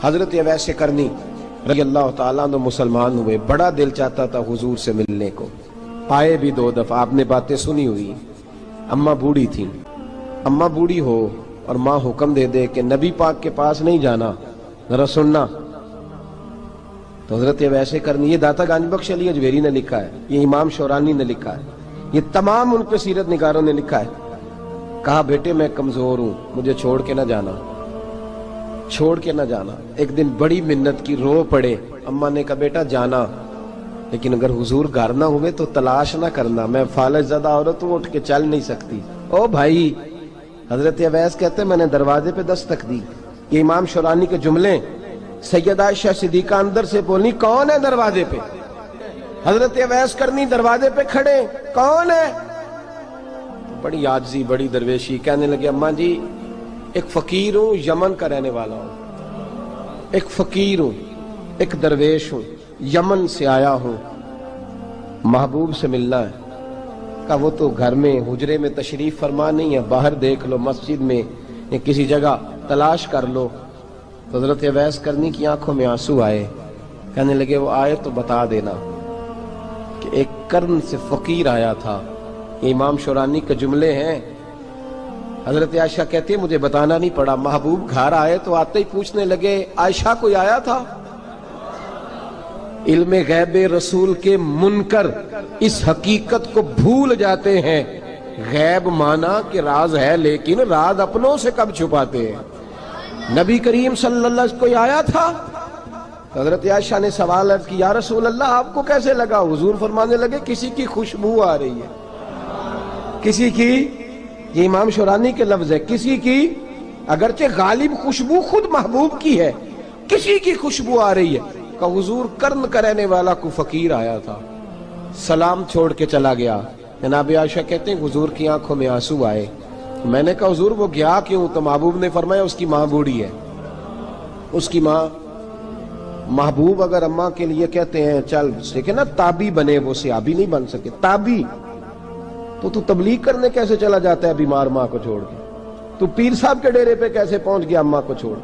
حضرت اویس کرنی رضی اللہ تعالیٰ عنہ مسلمان ہوئے، بڑا دل چاہتا تھا حضور سے ملنے کو، آئے بھی 2 دفعہ، آپ نے باتیں سنی ہوئی۔ اماں بوڑھی تھی، اماں بوڑھی ہو اور ماں حکم دے دے کہ نبی پاک کے پاس نہیں جانا، ذرا سننا، تو حضرت اویس کرنی، یہ داتا گنج بخش علی اجویری نے لکھا ہے، یہ امام شورانی نے لکھا ہے، یہ تمام ان کے سیرت نگاروں نے لکھا ہے، کہا بیٹے میں کمزور ہوں، مجھے چھوڑ کے نہ جانا، چھوڑ کے نہ جانا۔ ایک دن بڑی منت کی، رو پڑے، اماں نے کہا بیٹا جانا، لیکن اگر حضور گھر نہ ہوئے تو تلاش نہ کرنا، میں فالج زدہ عورت ہوں، اٹھ کے چل نہیں سکتی۔ او بھائی، حضرت اویس کہتے ہیں میں نے دروازے پہ دستک دی، یہ امام شورانی کے جملے، سیدہ عائشہ صدیقہ اندر سے بولی کون ہے دروازے پہ؟ حضرت اویس کرنی دروازے پہ کھڑے، کون ہے؟ بڑی عاجزی، بڑی درویشی، کہنے لگے اماں جی ایک فقیر ہوں، یمن کا رہنے والا ہوں، ایک فقیر ہوں، ایک درویش ہوں، یمن سے آیا ہوں، محبوب سے ملنا ہے۔ کہا وہ تو گھر میں حجرے میں تشریف فرما نہیں ہے، باہر دیکھ لو، مسجد میں یا کسی جگہ تلاش کر لو۔ تو حضرت اویس کرنی کی آنکھوں میں آنسو آئے، کہنے لگے وہ آئے تو بتا دینا کہ ایک کرن سے فقیر آیا تھا۔ یہ امام شورانی کے جملے ہیں۔ حضرت عائشہ کہتی ہے مجھے بتانا نہیں پڑا، محبوب گھر آئے تو آتے ہی پوچھنے لگے عائشہ کوئی آیا تھا؟ علم غیب رسول کے منکر اس حقیقت کو بھول جاتے ہیں، غیب مانا کہ راز ہے لیکن راز اپنوں سے کب چھپاتے ہیں۔ نبی کریم صلی اللہ علیہ وسلم کوئی آیا تھا؟ حضرت عائشہ نے سوال عرض کی یا رسول اللہ آپ کو کیسے لگا؟ حضور فرمانے لگے کسی کی خوشبو آ رہی ہے، کسی کی، یہ امام شورانی کے لفظ ہے، کسی کی، اگرچہ غالب خوشبو خود محبوب کی ہے، کسی کی خوشبو آ رہی ہے۔ کہ حضور کرن کا رہنے والا کو فقیر آیا تھا، سلام چھوڑ کے چلا گیا۔ جناب عائشہ کہتے ہیں حضور کی آنکھوں میں آنسو آئے، میں نے کہا حضور وہ گیا کیوں؟ تو محبوب نے فرمایا اس کی ماں بوڑھی ہے، اس کی ماں، محبوب اگر اماں کے لیے کہتے ہیں چل دیکھیں نا تابی بنے، وہ صحابی نہیں بن سکے، تابی، تو تبلیغ کرنے کیسے چلا جاتا ہے بیمار ماں کو چھوڑ کے؟ تو پیر صاحب کے ڈیرے پہ کیسے پہنچ گیا اماں کو چھوڑ؟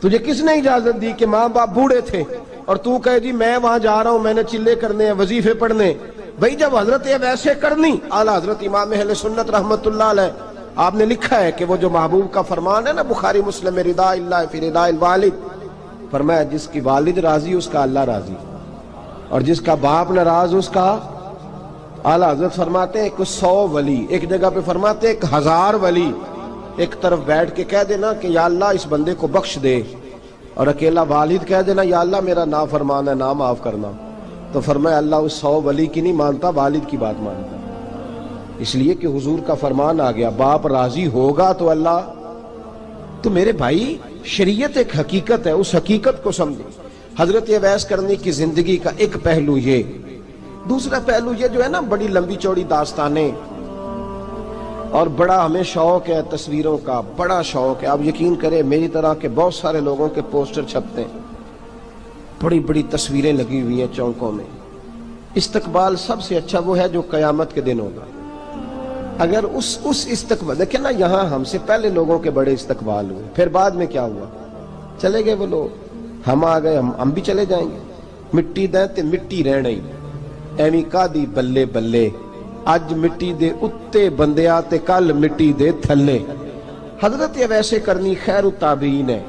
تجھے کس نے اجازت دی کہ ماں باپ بوڑھے تھے اور تو کہے جی میں وہاں جا رہا ہوں، میں نے چلے کرنے ہیں، وظیفے پڑھنے؟ بھئی جب حضرت اویس کرنی اعلیٰ حضرت امام اہل سنت رحمت اللہ علیہ آپ نے لکھا ہے کہ وہ جو محبوب کا فرمان ہے نا بخاری مسلم میں، رضا اللہ فی رضا الوالد، فرمایا جس کی والد راضی اس کا اللہ راضی، اور جس کا باپ ناراض اس کا، اعلیٰ حضرت فرماتے ہیں 100 ولی، ایک جگہ پہ فرماتے ہیں 1000 ولی ایک طرف بیٹھ کے کہہ دینا کہ یا اللہ اس بندے کو بخش دے، اور اکیلا والد کہہ دینا یا اللہ میرا نافرمان ہے نہ معاف کرنا، تو فرمایا اللہ اس 100 ولی کی نہیں مانتا، والد کی بات مانتا، اس لیے کہ حضور کا فرمان آ گیا باپ راضی ہوگا تو اللہ۔ تو میرے بھائی شریعت ایک حقیقت ہے، اس حقیقت کو سمجھیں۔ حضرت اویس کرنی کی زندگی کا ایک پہلو یہ، دوسرا پہلو یہ جو ہے نا بڑی لمبی چوڑی داستانیں، اور بڑا ہمیں شوق ہے تصویروں کا، بڑا شوق ہے، آپ یقین کریں میری طرح کے بہت سارے لوگوں کے پوسٹر چھپتے ہیں، بڑی بڑی تصویریں لگی ہوئی ہیں چوکوں میں۔ استقبال سب سے اچھا وہ ہے جو قیامت کے دن ہوگا۔ اگر اس استقبال، دیکھیں نا یہاں ہم سے پہلے لوگوں کے بڑے استقبال ہوئے، پھر بعد میں کیا ہوا؟ چلے گئے وہ لوگ، ہم آ گئے، ہم بھی چلے جائیں گے۔ مٹی دیں تے مٹی رہنے، ایویں کا دی بلے بلے، اج مٹی دے اتے بندیا تے کل مٹی دے تھلے۔ حضرت اویس کرنی خیر التابعین ہے،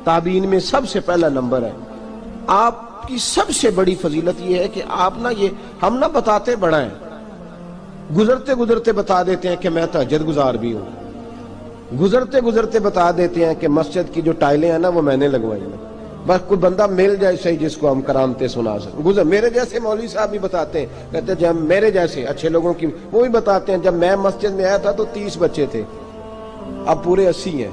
تابعین میں سب سے پہلا نمبر ہے۔ آپ کی سب سے بڑی فضیلت یہ ہے کہ آپ نا، یہ ہم نہ بتاتے بڑا ہیں، گزرتے گزرتے بتا دیتے ہیں کہ میں تہجد گزار بھی ہوں، گزرتے گزرتے بتا دیتے ہیں کہ مسجد کی جو ٹائلیں ہیں نا وہ میں نے لگوائی ہیں، بس کوئی بندہ مل جائے صحیح جس کو ہم کرامتیں سنا سکیں۔ میرے جیسے مولوی صاحب بھی بتاتے ہیں، کہتے ہیں جب میرے جیسے اچھے لوگوں کی وہ بھی بتاتے ہیں جب میں مسجد میں آیا تھا تو 30 بچے تھے، اب پورے 80 ہیں،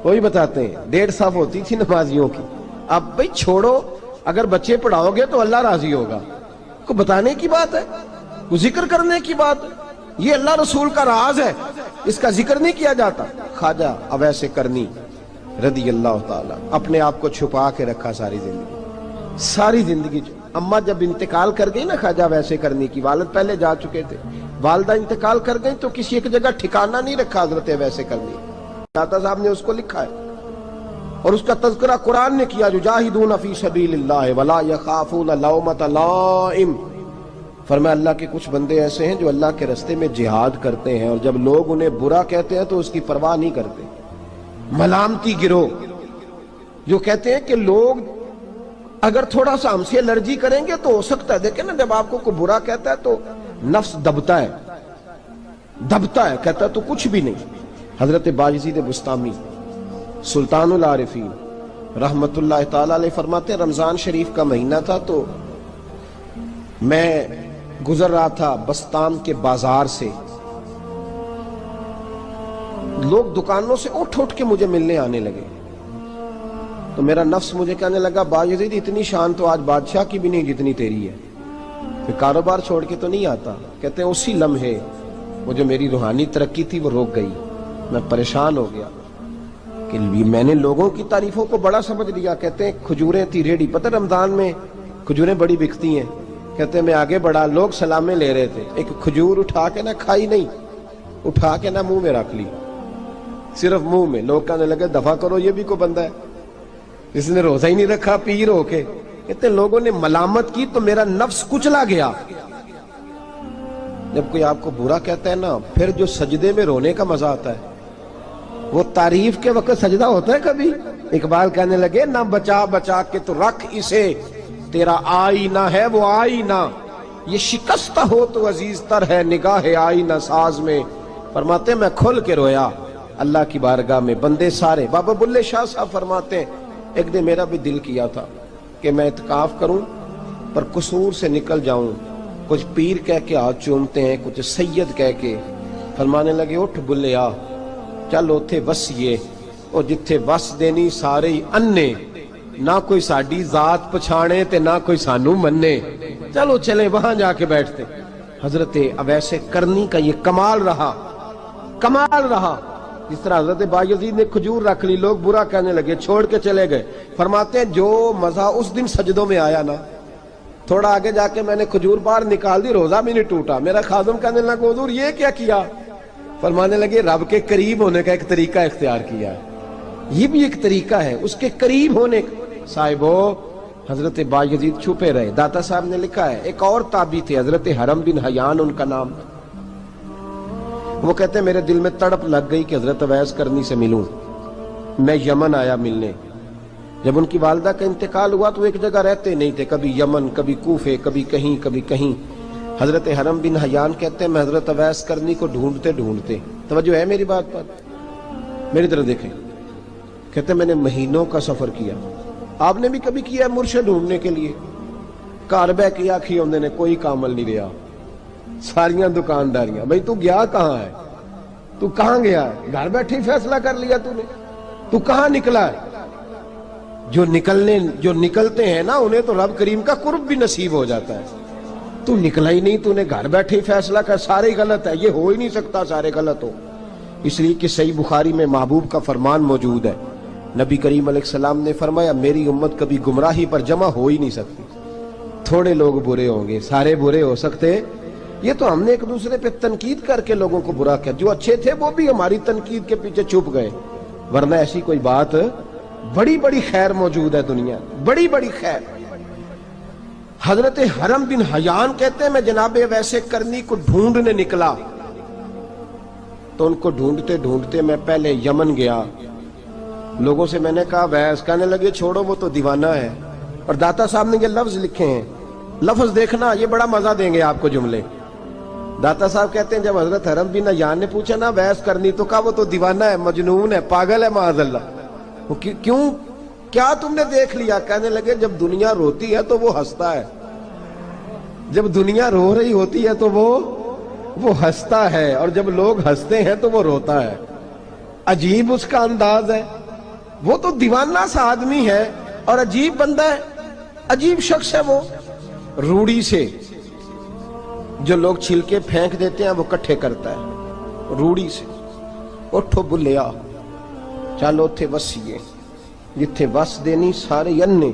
وہی بتاتے ہیں 1.5 صف ہوتی تھی نمازیوں کی، اب بھئی چھوڑو، اگر بچے پڑھاؤ گے تو اللہ راضی ہوگا، کو بتانے کی بات ہے، کو ذکر کرنے کی بات ہے، یہ اللہ رسول کا راز ہے، اس کا ذکر نہیں کیا جاتا۔ خواجہ اویس کرنی رضی اللہ تعالیٰ اپنے آپ کو چھپا کے رکھا ساری زندگی۔ اماں جب انتقال کر گئی نا خواجہ اویس کرنی کی، والد پہلے جا چکے تھے، والدہ انتقال کر گئی تو کسی ایک جگہ ٹھکانہ نہیں رکھا حضرت اویس کرنی، داتا صاحب نے اس کو لکھا ہے اور اس کا تذکرہ قرآن نے کیا، یجاہدون فی سبیل اللہ ولا یخافون لومۃ لائم۔ فرمایا اللہ کے کچھ بندے ایسے ہیں جو اللہ کے راستے میں جہاد کرتے ہیں اور جب لوگ انہیں برا کہتے ہیں تو اس کی پرواہ نہیں کرتے۔ ملامتی گروہ جو کہتے ہیں کہ لوگ اگر تھوڑا سا ہم سے الرجی کریں گے تو ہو سکتا ہے، دیکھیں نا جب آپ کو کوئی برا کہتا ہے تو نفس دبتا ہے، کہتا ہے تو کچھ بھی نہیں۔ حضرت باجزید بستامی سلطان العارفین رحمت اللہ تعالی علیہ فرماتے ہیں رمضان شریف کا مہینہ تھا تو میں گزر رہا تھا بستام کے بازار سے، لوگ دکانوں سے اٹھ کے مجھے ملنے آنے لگے تو میرا نفس مجھے کہنے لگا باجزید اتنی شان تو آج بادشاہ کی بھی نہیں جتنی تیری ہے، پھر کاروبار چھوڑ کے تو نہیں آتا۔ کہتے ہیں اسی لمحے وہ جو میری روحانی ترقی تھی وہ روک گئی، میں پریشان ہو گیا کہ میں نے لوگوں کی تعریفوں کو بڑا سمجھ لیا۔ کہتے ہیں کھجوریں تھی ریڈی، پتہ رمضان میں کھجوریں بڑی بکتی ہیں، کہتے ہیں میں آگے بڑھا، لوگ سلامیں لے رہے تھے، ایک کھجور اٹھا کے نہ کھائی نہیں، اٹھا کے نہ منہ میں رکھ لی، صرف منہ میں۔ لوگ کہنے لگے دفع کرو، یہ بھی کوئی بندہ ہے جس نے روزہ ہی نہیں رکھا پیر ہو کے۔ کہتے ہیں لوگوں نے ملامت کی تو میرا نفس کچلا گیا۔ جب کوئی آپ کو برا کہتا ہے نا، پھر جو سجدے میں رونے کا مزہ آتا ہے وہ تعریف کے وقت سجدہ ہوتا ہے کبھی؟ اقبال کہنے لگے نہ بچا بچا کے تو رکھ اسے، تیرا آئینہ ہے وہ آئینہ، یہ شکستہ ہو تو عزیز تر ہے نگاہ آئینہ ساز میں۔ فرماتے میں کھل کے رویا اللہ کی بارگاہ میں، بندے سارے۔ بابا بلے شاہ صاحب فرماتے ہیں ایک دن میرا بھی دل کیا تھا کہ میں اعتکاف کروں پر قصور سے نکل جاؤں، کچھ پیر کہہ کے ہاتھ چومتے ہیں، کچھ سید کہہ کے۔ فرمانے لگے اٹھ بلے آ، چل اوتھے وسیے اور جتھے وس دینی سارے ہی انے، نہ کوئی ساڈی ذات پچھانے تے نہ کوئی سانو مننے، چلو چلے وہاں جا کے بیٹھتے۔ حضرت اویس کرنی کا یہ کمال رہا، جس طرح حضرت بایزید نے کھجور رکھ لی، لوگ برا کہنے لگے، چھوڑ کے چلے گئے۔ فرماتے ہیں جو مزہ اس دن سجدوں میں آیا نا، تھوڑا آگے جا کے میں نے کھجور باہر نکال دی، روزہ بھی نہیں ٹوٹا۔ میرا خادم کہنے لگا حضور یہ کیا کیا؟ فرمانے لگے رب کے قریب ہونے کا ایک طریقہ اختیار کیا ہے، یہ بھی ایک طریقہ ہے اس کے قریب ہونے کا۔ صاحبو حضرت بایزید چھپے رہے۔ داتا صاحب نے لکھا ہے ایک اور تابعی تھے حضرت حرم بن حیان ان کا نام تھا، وہ کہتے ہیں میرے دل میں تڑپ لگ گئی کہ حضرت اویس کرنی سے ملوں۔ میں یمن آیا ملنے، جب ان کی والدہ کا انتقال ہوا تو ایک جگہ رہتے نہیں تھے، کبھی یمن، کبھی کوفے، کبھی کہیں۔ حضرت حرم بن حیان کہتے ہیں میں حضرت اویس کرنی کو ڈھونڈتے، توجہ ہے میری بات پر، میری طرف دیکھیں، کہتے ہیں میں نے مہینوں کا سفر کیا، آپ نے بھی کبھی کیا ہے مرشد ڈھونڈنے کے لیے؟ گھر بہ کے آکھی ہوندے نے کوئی کامل نہیں رہا، ساریاں دکانداریاں، بھئی تو گیا کہاں ہے؟ تو کہاں گیا ہے؟ گھر بیٹھے فیصلہ کر لیا تو نے، تو کہاں نکلا ہے؟ جو نکلتے ہیں نا انہیں تو رب کریم کا قرب بھی نصیب ہو جاتا ہے۔ تو نکلا ہی نہیں، تو نے گھر بیٹھے فیصلہ کر، سارے غلط ہے، یہ ہو ہی نہیں سکتا سارے غلط ہو۔ اس لیے کہ صحیح بخاری میں محبوب کا فرمان موجود ہے، نبی کریم علیہ السلام نے فرمایا میری امت کبھی گمراہی پر جمع ہو ہی نہیں سکتی، تھوڑے لوگ برے ہوں گے، سارے برے ہو سکتے۔ یہ تو ہم نے ایک دوسرے پہ تنقید کر کے لوگوں کو برا کیا، جو اچھے تھے وہ بھی ہماری تنقید کے پیچھے چھپ گئے، ورنہ ایسی کوئی بات، بڑی خیر موجود ہے دنیا، بڑی خیر۔ حضرت حرم بن حیان کہتے ہیں میں جناب ویسے کرنی کو ڈھونڈنے نکلا تو ان کو ڈھونڈتے میں پہلے یمن گیا، لوگوں سے میں نے کہا ویس، کہنے لگے چھوڑو وہ تو دیوانہ ہے۔ اور داتا صاحب نے یہ لفظ لکھے ہیں، لفظ دیکھنا یہ بڑا مزہ دیں گے آپ کو جملے۔ داتا صاحب کہتے ہیں جب حضرت حرم بن حیان نے پوچھا نا ویس کرنی، تو کہا وہ تو دیوانہ ہے، مجنون ہے، پاگل ہے معاذ اللہ۔ وہ کیوں، کیا تم نے دیکھ لیا؟ کہنے لگے جب دنیا روتی ہے تو وہ ہنستا ہے، جب دنیا رو رہی ہوتی ہے تو وہ ہنستا ہے، اور جب لوگ ہنستے ہیں تو وہ روتا ہے۔ عجیب اس کا انداز ہے، وہ تو دیوانہ سا آدمی ہے اور عجیب بندہ ہے، عجیب شخص ہے وہ۔ روڑی سے جو لوگ چھلکے پھینک دیتے ہیں وہ کٹھے کرتا ہے، روڑی سے۔ اٹھو بلیا چلو تھے وسیے جتھے وس دینی سارے انے،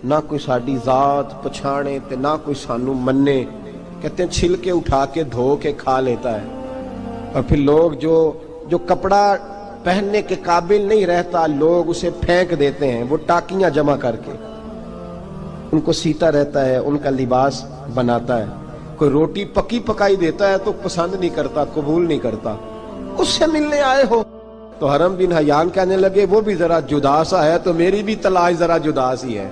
نہ کوئی ساڈی ذات پچھانے تے نہ کوئی سانو مننے۔ کہتے ہیں چھلکے اٹھا کے دھو کے کھا لیتا ہے، اور پھر لوگ جو کپڑا پہننے کے قابل نہیں رہتا، لوگ اسے پھینک دیتے ہیں، وہ ٹاکیاں جمع کر کے ان کو سیتا رہتا ہے، ان کا لباس بناتا ہے۔ کوئی روٹی پکی پکائی دیتا ہے تو پسند نہیں کرتا، قبول نہیں کرتا، اس سے ملنے آئے ہو۔ تو حرم بن حیان کہنے لگے وہ بھی ذرا جدا سا ہے تو میری بھی تلاش ذرا جدا سی ہے،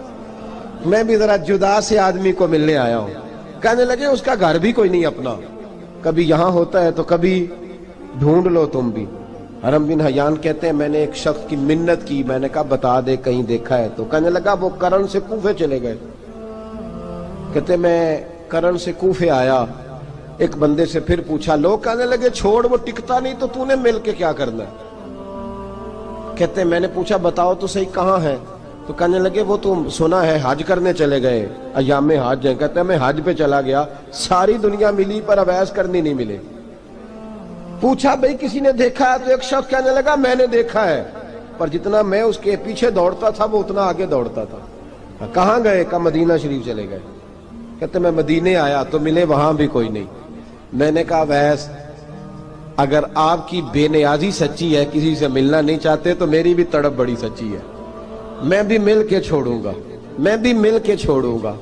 میں بھی ذرا جدا سے آدمی کو ملنے آیا ہوں۔ کہنے لگے اس کا گھر بھی کوئی نہیں اپنا، کبھی یہاں ہوتا ہے تو کبھی ڈھونڈ لو تم بھی۔ حرم بن حیان کہتے ہیں میں نے ایک شخص کی منت کی، میں نے کہا بتا دے کہیں دیکھا ہے تو۔ کہنے لگا وہ کرن سے کوفے چلے گئے۔ کہتے میں کرن سے کوفے آیا، ایک بندے سے پھر پوچھا، لوگ کہنے لگے چھوڑ وہ ٹکتا نہیں تو تو نے مل کے کیا کرنا ہے؟ کہتے میں نے پوچھا بتاؤ تو صحیح کہاں ہے؟ تو کہنے لگے وہ تو سنا ہے حج کرنے چلے گئے، ایام حج ہیں۔ کہتے ہیں میں حج پہ چلا گیا، ساری دنیا ملی پر اویس کرنی نہیں ملے۔ پوچھا بھئی کسی نے دیکھا ہے؟ تو ایک شخص کہنے لگا میں نے دیکھا ہے، پر جتنا میں اس کے پیچھے دوڑتا تھا وہ اتنا آگے دوڑتا تھا۔ کہاں گئے؟ کہا مدینہ شریف چلے گئے۔ کہتے میں مدینے آیا تو ملے وہاں بھی کوئی نہیں۔ میں نے کہا ویس اگر آپ کی بے نیازی سچی ہے، کسی سے ملنا نہیں چاہتے، تو میری بھی تڑپ بڑی سچی ہے، میں بھی مل کے چھوڑوں گا، میں بھی مل کے چھوڑوں گا۔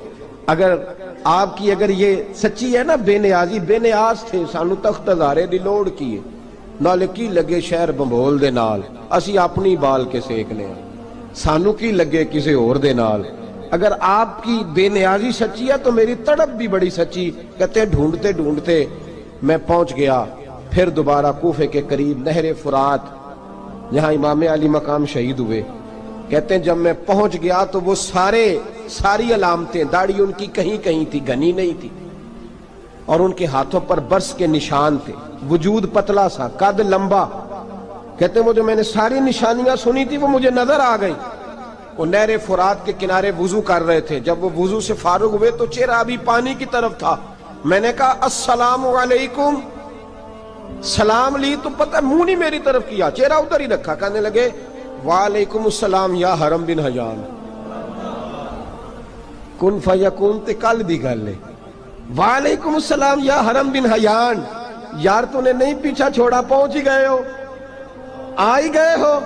اگر آپ کی اگر یہ سچی ہے نا بے نیازی، بے نیاز تھے، سانو تخت ہزارے دی لوڑ کی ہے، نال کی لگے شہر بمبول دے نال، اسی اپنی بال کے سیکنے ہیں، سانو کی لگے کسی اور دے نال۔ اگر آپ کی بے نیازی سچی ہے تو میری تڑپ بھی بڑی سچی۔ کہتے ڈھونڈتے ڈھونڈتے میں پہنچ گیا، پھر دوبارہ کوفے کے قریب نہر فرات جہاں امام علی مقام شہید ہوئے۔ کہتے ہیں جب میں پہنچ گیا تو وہ ساری علامتیں، داڑھی ان کی کہیں کہیں تھی، گھنی نہیں تھی، اور ان کے ہاتھوں پر برس کے نشان تھے، وجود پتلا سا، قد لمبا۔ کہتے ہیں وہ جو میں نے ساری نشانیاں سنی تھی وہ مجھے نظر آ گئی۔ وہ نہر فرات کے کنارے وضو کر رہے تھے، جب وہ وضو سے فارغ ہوئے تو چہرہ ابھی پانی کی طرف تھا۔ میں نے کہا السلام علیکم، سلام لی تو پتہ منہ نہیں میری طرف کیا، چہرہ ادھر ہی رکھا۔ کہنے لگے وعلیکم السلام یا حرم بن حیان، کن فیکون تے کل دی گل ہے۔ وعلیکم السلام یا حرم بن حیان، یار تو نے نہیں پیچھا چھوڑا، پہنچ ہی گئے ہو، آ ہی گئے ہو۔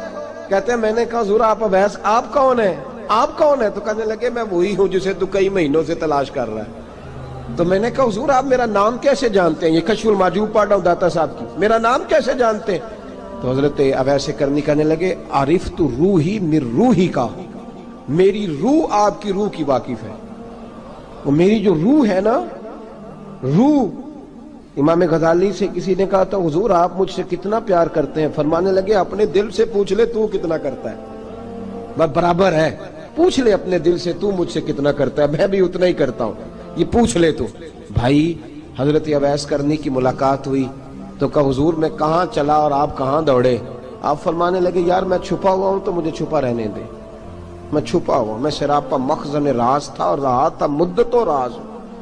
کہتے ہیں میں نے کہا حضور آپ اویس آپ کون ہیں؟ آپ کون ہیں؟ تو کہنے لگے میں وہی ہوں جسے تو کئی مہینوں سے تلاش کر رہا ہے۔ تو میں نے کہا حضور آپ میرا نام کیسے جانتے ہیں؟ یہ کشف المحجوب پڑھ رہا ہوں داتا صاحب کی، میرا نام کیسے جانتے ہیں؟ تو حضرت اویس کرنی کہنے لگے عرفت روحی من روحی کا، میری روح آپ کی روح کی واقف ہے۔ وہ میری جو روح ہے نا، روح۔ امام غزالی سے کسی نے کہا تھا حضور آپ مجھ سے کتنا پیار کرتے ہیں؟ فرمانے لگے اپنے دل سے پوچھ لے تو کتنا کرتا ہے، بس برابر ہے، پوچھ لے اپنے دل سے تو مجھ سے کتنا کرتا ہے، میں بھی اتنا ہی کرتا ہوں، یہ پوچھ لے تو۔ بھائی حضرت اویس کرنی کی ملاقات ہوئی تو کہا حضور میں کہاں چلا اور آپ کہاں دوڑے؟ آپ فرمانے لگے یار میں چھپا ہوا ہوں تو مجھے چھپا رہنے دے، میں چھپا ہوا، میں سراپا مخزن راز تھا اور رہا تھا مدت و راز۔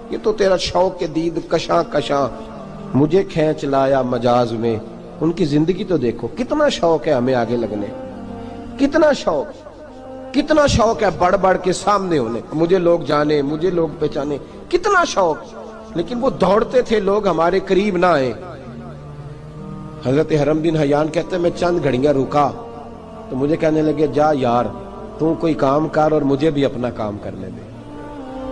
یہ تو تیرا شوق کے دید کشاں کشاں مجھے کھینچ لایا مجاز میں۔ ان کی زندگی تو دیکھو، کتنا شوق ہے ہمیں آگے لگنے، کتنا شوق ہے بڑھ بڑھ کے سامنے ہونے، مجھے لوگ جانے، مجھے لوگ پہچانے، کتنا شوق، لیکن وہ دوڑتے تھے لوگ ہمارے قریب نہ آئے۔ حضرت حرم بن حیان کہتے ہیں میں چند گھڑیاں رکا تو مجھے کہنے لگے جا یار تو کوئی کام کر اور مجھے بھی اپنا کام کرنے دے۔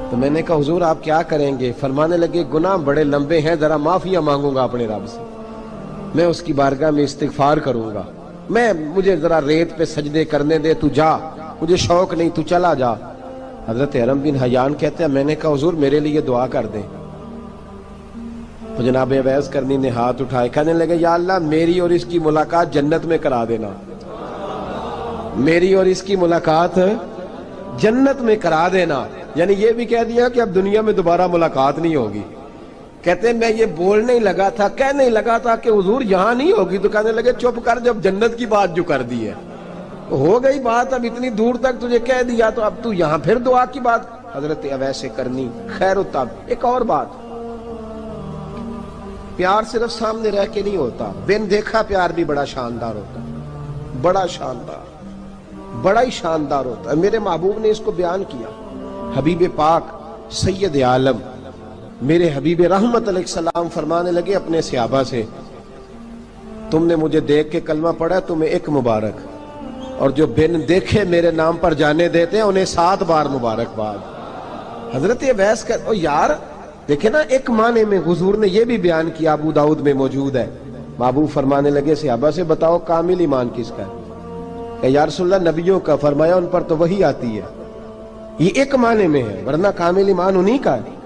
تو میں نے کہا حضور آپ کیا کریں گے؟ فرمانے لگے گناہ بڑے لمبے ہیں، ذرا معافیاں مانگوں گا اپنے رب سے، میں اس کی بارگاہ میں استغفار کروں گا، مجھے ذرا ریت پہ سجدے کرنے دے، تو جا، مجھے شوق نہیں، تو چلا جا۔ حضرت حرم بن حیان کہتے ہیں میں نے کہا حضور میرے لیے دعا کر دیں۔ تو جناب اویس کرنی نے ہاتھ اٹھائے، کہنے لگے یا اللہ میری اور اس کی ملاقات جنت میں کرا دینا، میری اور اس کی ملاقات جنت میں کرا دینا۔ یعنی یہ بھی کہہ دیا کہ اب دنیا میں دوبارہ ملاقات نہیں ہوگی۔ کہتے ہیں میں یہ بولنے ہی لگا تھا، کہنے ہی لگا تھا کہ حضور یہاں نہیں ہوگی، تو کہنے لگے چپ کر، جب جنت کی بات جو کر دی ہے ہو گئی بات، اب اتنی دور تک تجھے کہہ دیا تو اب تو یہاں پھر دعا کی بات۔ حضرت اویس کرنی خیر التاب۔ ایک اور بات، پیار صرف سامنے رہ کے نہیں ہوتا، بن دیکھا پیار بھی بڑا شاندار ہوتا ہے، بڑا شاندار، بڑا ہی شاندار ہوتا ہے۔ میرے محبوب نے اس کو بیان کیا، حبیب پاک سید عالم میرے حبیب رحمت علیہ السلام فرمانے لگے اپنے صحابہ سے تم نے مجھے دیکھ کے کلمہ پڑھا ہے، تمہیں ایک مبارک، اور جو بن دیکھے میرے نام پر جانے دیتے ہیں انہیں 7 بار مبارکباد۔ حضرت اویس کا یار دیکھیں نا، ایک معنی میں حضور نے یہ بھی بیان کیا، ابو داؤد میں موجود ہے۔ محبوب فرمانے لگے صحابہ سے بتاؤ کامل ایمان کس کا ہے؟ کہ یا رسول اللہ نبیوں کا۔ فرمایا ان پر تو وہی آتی ہے، یہ ایک معنی میں ہے، ورنہ کامل ایمان انہی کا ہے۔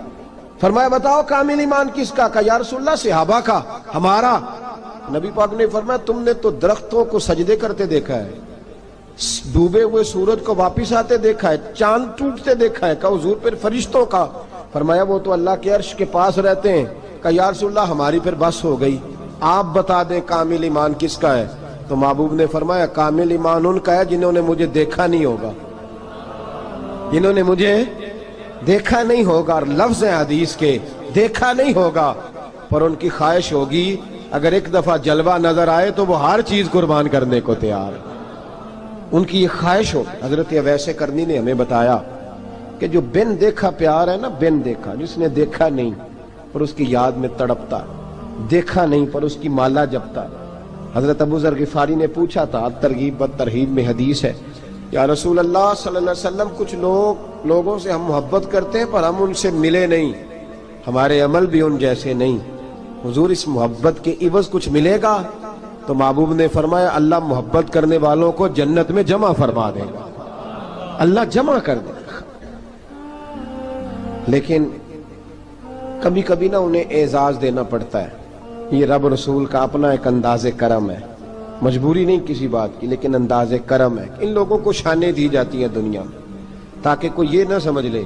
فرمایا بتاؤ کامل ایمان کس کا؟ کہ یا رسول اللہ صحابہ کا، ہمارا۔ نبی پاک نے فرمایا تم نے تو درختوں کو سجدے کرتے دیکھا ہے، ڈوبے ہوئے سورج کو واپس آتے دیکھا ہے، چاند ٹوٹتے دیکھا ہے۔ کہ حضور پھر فرشتوں کا؟ فرمایا وہ تو اللہ کے عرش کے پاس رہتے ہیں۔ کہ یا رسول اللہ ہماری پھر بس ہو گئی، آپ بتا دیں کامل ایمان کس کا ہے؟ تو محبوب نے فرمایا کامل ایمان ان کا ہے جنہوں نے مجھے دیکھا نہیں ہوگا، جنہوں نے مجھے دیکھا نہیں ہوگا، اور لفظ ہیں حدیث کے، دیکھا نہیں ہوگا پر ان کی خواہش ہوگی اگر ایک دفعہ جلوہ نظر آئے تو وہ ہر چیز قربان کرنے کو تیار، ان کی یہ خواہش ہو۔ حضرت اویس کرنی نے ہمیں بتایا کہ جو بن دیکھا پیار ہے نا، بن دیکھا، جس نے دیکھا نہیں پر اس کی یاد میں تڑپتا، دیکھا نہیں پر اس کی مالا جپتا۔ حضرت ابو ذر غفاری نے پوچھا تھا، ترغیب و ترہیب میں حدیث ہے، یا رسول اللہ صلی اللہ علیہ وسلم کچھ لوگوں سے ہم محبت کرتے ہیں پر ہم ان سے ملے نہیں، ہمارے عمل بھی ان جیسے نہیں، حضور اس محبت کے عوض کچھ ملے گا؟ تو محبوب نے فرمایا اللہ محبت کرنے والوں کو جنت میں جمع فرما دے گا، اللہ جمع کر دے گا۔ لیکن کبھی کبھی نہ انہیں اعزاز دینا پڑتا ہے، یہ رب رسول کا اپنا ایک انداز کرم ہے، مجبوری نہیں کسی بات کی، لیکن انداز کرم ہے۔ ان لوگوں کو شانیں دی جاتی ہیں دنیا میں تاکہ کوئی یہ نہ سمجھ لے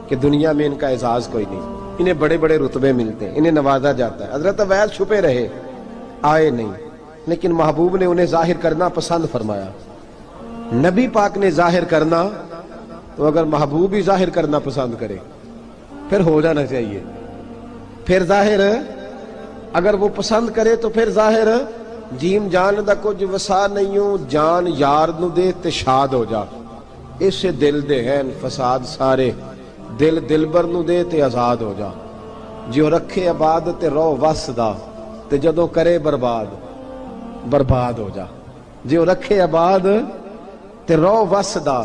کہ دنیا میں ان کا اعزاز کوئی نہیں، انہیں بڑے بڑے رتبے ملتے ہیں، انہیں نوازا جاتا ہے۔ حضرت اویس چھپے رہے، آئے نہیں، لیکن محبوب نے انہیں ظاہر کرنا پسند فرمایا۔ نبی پاک نے ظاہر کرنا تو اگر محبوب ہی ظاہر کرنا پسند کرے پھر ہو جانا چاہیے، پھر ظاہر اگر وہ پسند کرے تو پھر ظاہر جیم جان دا کچھ وسا نہیں ہوں، جان یار نو دے تے شاد ہو جا، اس سے دل دے ہیں فساد سارے، دل دلبر نو دے تے آزاد ہو جا، جو رکھے آباد تے رو وس دا تے جدوں کرے برباد برباد ہو جا، جو رکھے آباد تے رو وس دا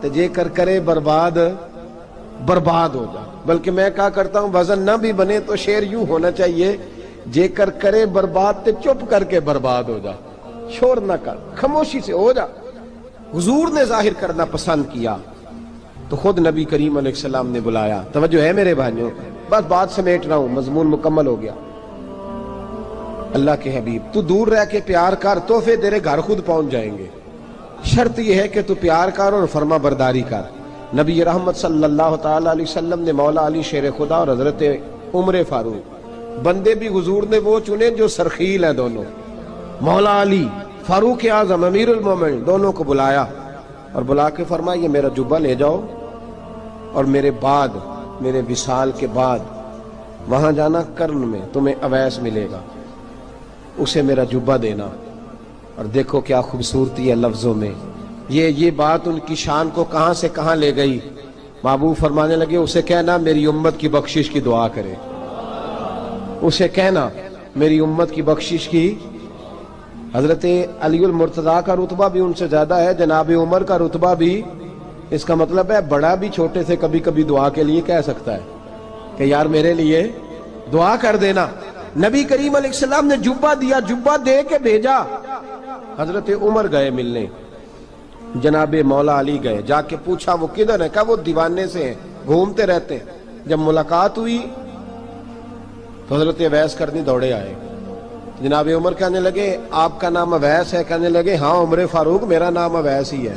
تے جے کر کرے برباد برباد ہو جا۔ بلکہ میں کہا کرتا ہوں وزن نہ بھی بنے تو شعر یوں ہونا چاہیے، جے کر کرے برباد تے چپ کر کے برباد ہو جا، شور نہ کر، خاموشی سے ہو جا۔ حضور نے ظاہر کرنا پسند کیا تو خود نبی کریم علیہ السلام نے بلایا۔ توجہ ہے میرے بھائیوں، بس بات سمیٹ رہا ہوں، مضمون مکمل ہو گیا۔ اللہ کے حبیب تو دور رہ کے پیار کر، تحفے تیرے گھر خود پہنچ جائیں گے، شرط یہ ہے کہ تو پیار کر اور فرما برداری کر۔ نبی رحمت صلی اللہ تعالی علیہ وسلم نے مولا علی شیر خدا اور حضرت عمر فاروق، بندے بھی حضور نے وہ چنے جو سرخیل ہیں دونوں، مولا علی فاروق اعظم امیر المومنین، دونوں کو بلایا اور بلا کے فرمایا یہ میرا جبہ لے جاؤ اور میرے بعد، میرے وصال کے بعد وہاں جانا کرن میں تمہیں اویس ملے گا، اسے میرا جبہ دینا۔ اور دیکھو کیا خوبصورتی ہے لفظوں میں، یہ بات ان کی شان کو کہاں سے کہاں لے گئی۔ محبوب فرمانے لگے اسے کہنا میری امت کی بخشش کی دعا کرے، اسے کہنا میری امت کی بخشش کی۔ حضرت علی المرتضیٰ کا رتبہ بھی ان سے زیادہ ہے، جناب عمر کا رتبہ بھی، اس کا مطلب ہے بڑا بھی چھوٹے سے کبھی کبھی دعا کے لیے کہہ سکتا ہے کہ یار میرے لیے دعا کر دینا۔ نبی کریم علیہ السلام نے جبہ دیا، جبہ دے کے بھیجا۔ حضرت عمر گئے ملنے، جناب مولا علی گئے، جا کے پوچھا وہ کدھر ہے؟ کہا وہ دیوانے سے ہیں، گھومتے رہتے ہیں۔ جب ملاقات ہوئی تو حضرت اویس کرنی دوڑے آئے، جناب عمر کہنے لگے آپ کا نام اویس ہے؟ کہنے لگے ہاں عمر فاروق میرا نام اویس ہی ہے۔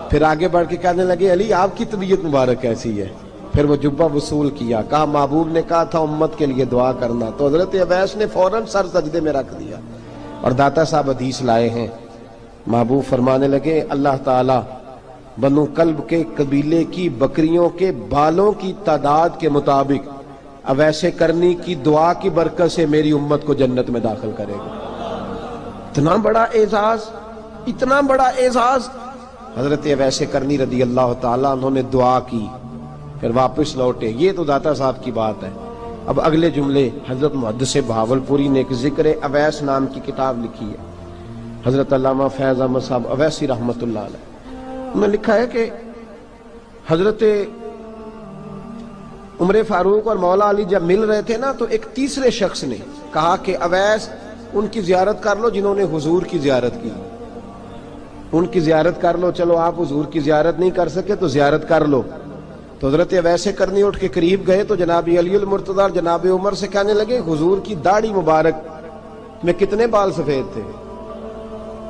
پھر آگے بڑھ کے کہنے لگے علی آپ کی طبیعت مبارک کیسی ہے؟ پھر وہ جبہ وصول کیا، کہا محبوب نے کہا تھا امت کے لیے دعا کرنا، تو حضرت اویس نے فوراً سر سجدے میں رکھ دیا۔ اور داتا صاحب حدیث لائے ہیں، محبوب فرمانے لگے اللہ تعالی بنو کلب کے قبیلے کی بکریوں کے بالوں کی تعداد کے مطابق اویس کرنی کی دعا کی برکت سے میری امت کو جنت میں داخل کرے گا۔ اتنا بڑا اعزاز، اتنا بڑا اعزاز۔ حضرت اویس کرنی رضی اللہ تعالیٰ انہوں نے دعا کی، پھر واپس لوٹے۔ یہ تو داتا صاحب کی بات ہے، اب اگلے جملے حضرت محدث بہاولپوری نے ایک ذکر اویس نام کی کتاب لکھی ہے، حضرت علامہ فیض احمد صاحب اویسی رحمۃ اللہ علیہ، انہوں نے لکھا ہے کہ حضرت عمر فاروق اور مولا علی جب مل رہے تھے نا تو ایک تیسرے شخص نے کہا کہ اویس ان کی زیارت کر لو جنہوں نے حضور کی زیارت کی، ان کی زیارت کر لو، چلو آپ حضور کی زیارت نہیں کر سکے تو زیارت کر لو۔ تو حضرت اویس کرنی اٹھ کے قریب گئے تو جناب علی المرتضی اور جناب عمر سے کہنے لگے حضور کی داڑھی مبارک میں کتنے بال سفید تھے؟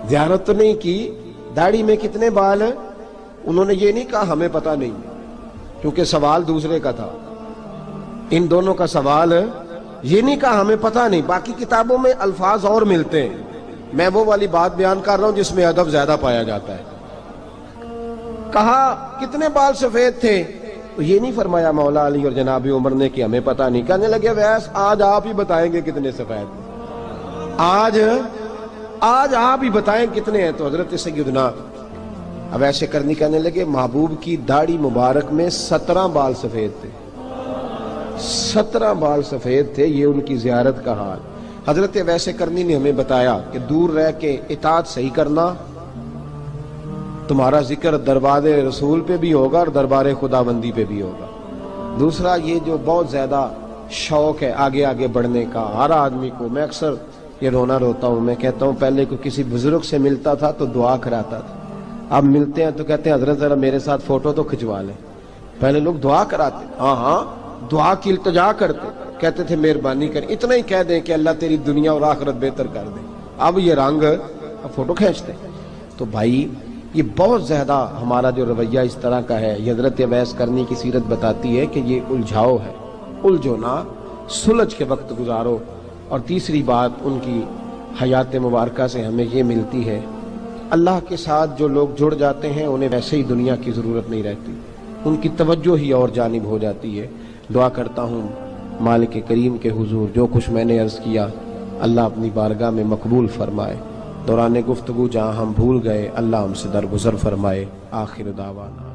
زیارت تو نہیں کی، داڑھی میں کتنے بال ہیں؟ انہوں نے یہ نہیں کہا ہمیں پتہ نہیں، کیونکہ سوال دوسرے کا تھا، ان دونوں کا سوال یہ نہیں کہا ہمیں پتہ نہیں، باقی کتابوں میں الفاظ اور ملتے ہیں، میں وہ والی بات بیان کر رہا ہوں جس میں ادب زیادہ پایا جاتا ہے۔ کہا کتنے بال سفید تھے؟ تو یہ نہیں فرمایا مولا علی اور جناب عمر نے کہ ہمیں پتہ نہیں، کہنے لگے ویس آج آپ ہی بتائیں گے کتنے سفید تھے، آج آپ ہی بتائیں کتنے ہیں۔ تو حضرت سیدنا اویس کرنی کہنے لگے محبوب کی داڑھی مبارک میں 17 بال سفید تھے، 17 بال سفید تھے، یہ ان کی زیارت کا حال۔ حضرت اویس کرنی نے ہمیں بتایا کہ دور رہ کے اطاعت صحیح کرنا، تمہارا ذکر دربار رسول پہ بھی ہوگا اور دربار خداوندی پہ بھی ہوگا۔ دوسرا یہ جو بہت زیادہ شوق ہے آگے آگے بڑھنے کا ہر آدمی کو، میں اکثر یہ روتا ہوں، میں کہتا ہوں پہلے کوئی کسی بزرگ سے ملتا تھا تو دعا کراتا تھا، اب ملتے ہیں تو کہتے ہیں حضرت ذرا میرے ساتھ فوٹو تو کھنچوا لیں۔ پہلے لوگ دعا کراتے، ہاں دعا کی التجا کرتے، کہتے تھے مہربانی کر، اتنا ہی کہہ دیں کہ اللہ تیری دنیا اور آخرت بہتر کر دے، اب یہ رنگ اب فوٹو کھینچتے۔ تو بھائی یہ بہت زیادہ ہمارا جو رویہ اس طرح کا ہے، یہ حضرت اویس کرنی کی سیرت بتاتی ہے کہ یہ الجھاؤ ہے، الجھو نہ، سلجھ کے وقت گزارو۔ اور تیسری بات ان کی حیات مبارکہ سے ہمیں یہ ملتی ہے، اللہ کے ساتھ جو لوگ جڑ جاتے ہیں انہیں ویسے ہی دنیا کی ضرورت نہیں رہتی، ان کی توجہ ہی اور جانب ہو جاتی ہے۔ دعا کرتا ہوں مالک کریم کے حضور جو کچھ میں نے عرض کیا اللہ اپنی بارگاہ میں مقبول فرمائے، دوران گفتگو جہاں ہم بھول گئے اللہ ہم سے درگزر فرمائے۔ آخر دعوانا